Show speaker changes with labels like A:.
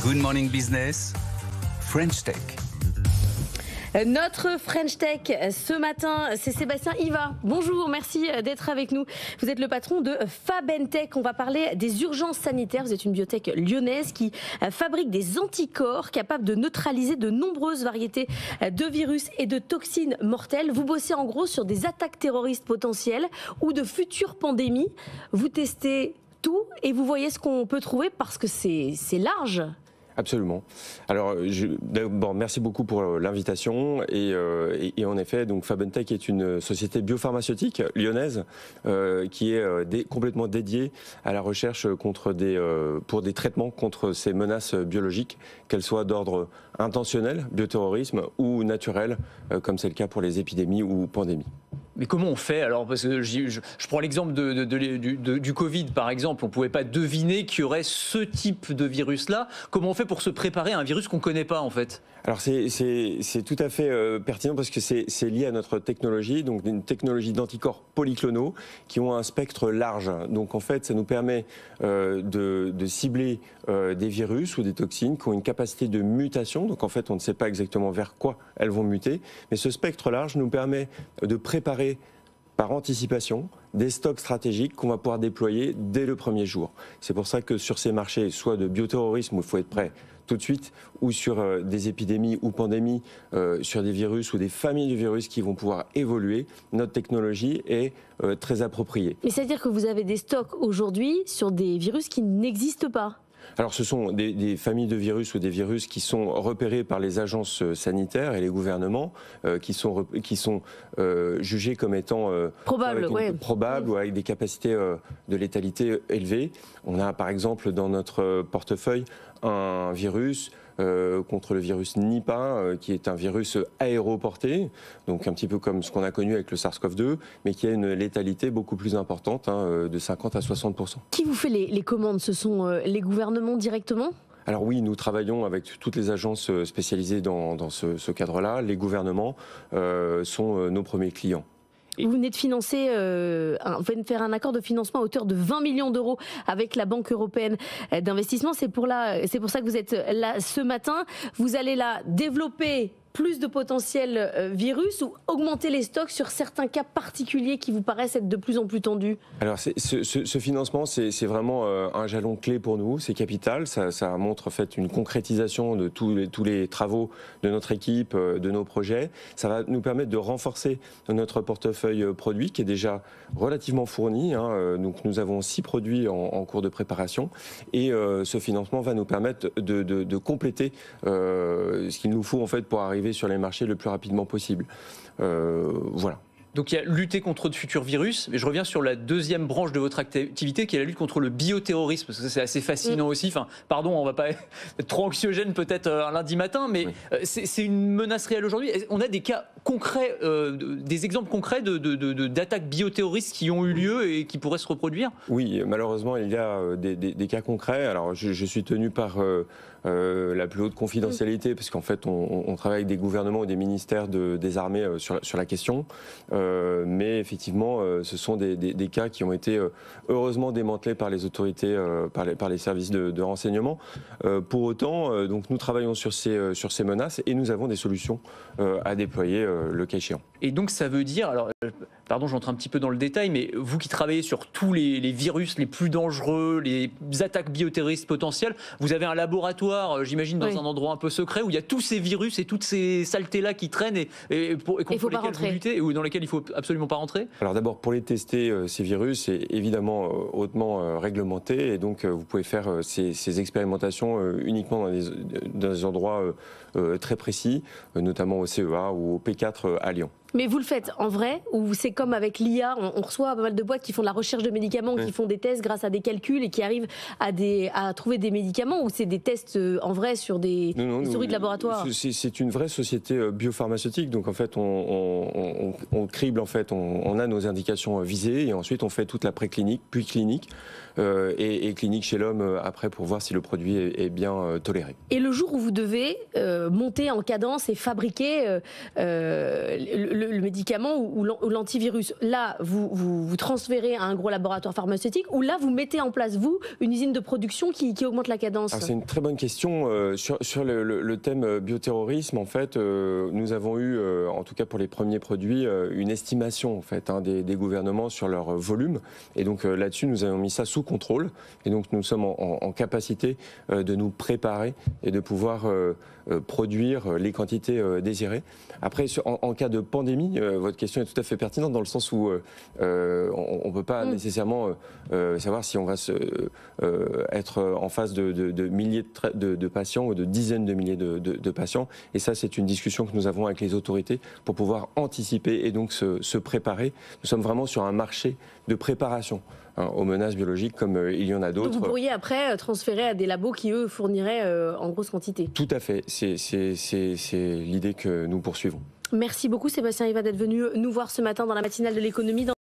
A: Good Morning Business, French Tech.
B: Notre French Tech ce matin, c'est Sébastien Iva. Bonjour, merci d'être avec nous. Vous êtes le patron de Fabentech. On va parler des urgences sanitaires. Vous êtes une biotech lyonnaise qui fabrique des anticorps capables de neutraliser de nombreuses variétés de virus et de toxines mortelles. Vous bossez en gros sur des attaques terroristes potentielles ou de futures pandémies. Vous testez tout et vous voyez ce qu'on peut trouver parce que c'est large.
C: Absolument. Alors, d'abord, merci beaucoup pour l'invitation. Et en effet, donc Fabentech est une société biopharmaceutique lyonnaise qui est complètement dédiée à la recherche pour des traitements contre ces menaces biologiques, qu'elles soient d'ordre intentionnel, bioterrorisme, ou naturel, comme c'est le cas pour les épidémies ou pandémies.
D: Mais comment on fait alors? Parce que je prends l'exemple du Covid, par exemple. On ne pouvait pas deviner qu'il y aurait ce type de virus-là. Comment on fait pour se préparer à un virus qu'on ne connaît pas, en fait?
C: Alors c'est tout à fait pertinent parce que c'est lié à notre technologie, donc une technologie d'anticorps polyclonaux qui ont un spectre large. Donc en fait, ça nous permet de cibler des virus ou des toxines qui ont une capacité de mutation. Donc en fait, on ne sait pas exactement vers quoi elles vont muter, mais ce spectre large nous permet de préparer par anticipation des stocks stratégiques qu'on va pouvoir déployer dès le premier jour. C'est pour ça que sur ces marchés, soit de bioterrorisme où il faut être prêt tout de suite, ou sur des épidémies ou pandémies, sur des virus ou des familles de virus qui vont pouvoir évoluer, notre technologie est très appropriée.
B: Mais c'est-à-dire que vous avez des stocks aujourd'hui sur des virus qui n'existent pas?
C: Alors ce sont des familles de virus ou des virus qui sont repérés par les agences sanitaires et les gouvernements, qui sont jugés comme étant probables ou avec des capacités de létalité élevées. On a par exemple dans notre portefeuille un virus contre le virus Nipah, qui est un virus aéroporté, donc un petit peu comme ce qu'on a connu avec le SARS-CoV-2, mais qui a une létalité beaucoup plus importante, de 50 à 60%.
B: Qui vous fait les commandes? Ce sont les gouvernements directement?
C: Alors oui, nous travaillons avec toutes les agences spécialisées dans ce cadre-là. Les gouvernements sont nos premiers clients.
B: Vous venez de financer, vous venez de faire un accord de financement à hauteur de 20 millions d'euros avec la Banque européenne d'investissement. C'est pour ça que vous êtes là ce matin. Vous allez là développer plus de potentiels virus ou augmenter les stocks sur certains cas particuliers qui vous paraissent être de plus en plus tendus? Alors
C: ce financement, c'est vraiment un jalon clé pour nous, c'est capital, ça montre en fait une concrétisation de tous les travaux de notre équipe, de nos projets. Ça va nous permettre de renforcer notre portefeuille produit qui est déjà relativement fourni, donc nous avons 6 produits en cours de préparation et ce financement va nous permettre de compléter ce qu'il nous faut en fait pour arriver sur les marchés le plus rapidement possible. Voilà.
D: Donc il y a lutter contre de futurs virus, mais je reviens sur la deuxième branche de votre activité qui est la lutte contre le bioterrorisme, parce que c'est assez fascinant aussi. Enfin, pardon, on ne va pas être trop anxiogène peut-être un lundi matin, mais c'est une menace réelle aujourd'hui. On a des cas concrets, des exemples concrets d'attaques bioterroristes qui ont eu lieu et qui pourraient se reproduire? Oui,
C: malheureusement, il y a des cas concrets. Alors je suis tenu par la plus haute confidentialité, parce qu'en fait, on travaille avec des gouvernements et des ministères des armées sur la question. Mais effectivement, ce sont des cas qui ont été heureusement démantelés par les autorités, par les services de renseignement. Pour autant, donc nous travaillons sur ces menaces et nous avons des solutions à déployer le cas échéant.
D: Et donc ça veut dire, alors pardon, j'entre un petit peu dans le détail, mais vous qui travaillez sur tous les virus les plus dangereux, les attaques bioterroristes potentielles, vous avez un laboratoire, j'imagine, dans un endroit un peu secret où il y a tous ces virus et toutes ces saletés-là qui traînent et contre lesquelles vous luttez, ou dans lesquelles il ne faut absolument pas rentrer? Alors d'abord, pour les tester, ces virus, c'est évidemment hautement réglementé, et donc vous pouvez faire ces expérimentations uniquement dans des endroits très précis, notamment au CEA ou au P4 à Lyon.
B: Mais vous le faites en vrai, ou c'est comme avec l'IA, on reçoit pas mal de boîtes qui font de la recherche de médicaments, qui font des tests grâce à des calculs et qui arrivent à trouver des médicaments, ou c'est des tests en vrai sur des souris de laboratoire?
C: C'est une vraie société biopharmaceutique, donc en fait on crible, en fait, on a nos indications visées et ensuite on fait toute la préclinique, puis clinique et clinique chez l'homme après pour voir si le produit est bien toléré.
B: Et le jour où vous devez monter en cadence et fabriquer le le médicament ou l'antivirus. Là, vous transférez à un gros laboratoire pharmaceutique, ou là, vous mettez en place, vous, une usine de production qui augmente la cadence?
C: C'est une très bonne question. Sur le thème bioterrorisme, en fait, nous avons eu, en tout cas pour les premiers produits, une estimation en fait, des gouvernements sur leur volume. Et donc là-dessus, nous avons mis ça sous contrôle. Et donc nous sommes en capacité de nous préparer et de pouvoir produire les quantités désirées. Après, en cas de pandémie, votre question est tout à fait pertinente dans le sens où on ne peut pas nécessairement savoir si on va être en face de milliers de patients ou de dizaines de milliers de patients. Et ça, c'est une discussion que nous avons avec les autorités pour pouvoir anticiper et donc se préparer. Nous sommes vraiment sur un marché de préparation aux menaces biologiques comme il y en a d'autres.
B: Donc vous pourriez après transférer à des labos qui, eux, fourniraient en grosse quantité.
C: Tout à fait. C'est l'idée que nous poursuivons.
B: Merci beaucoup Sébastien Iva d'être venu nous voir ce matin dans la matinale de l'économie.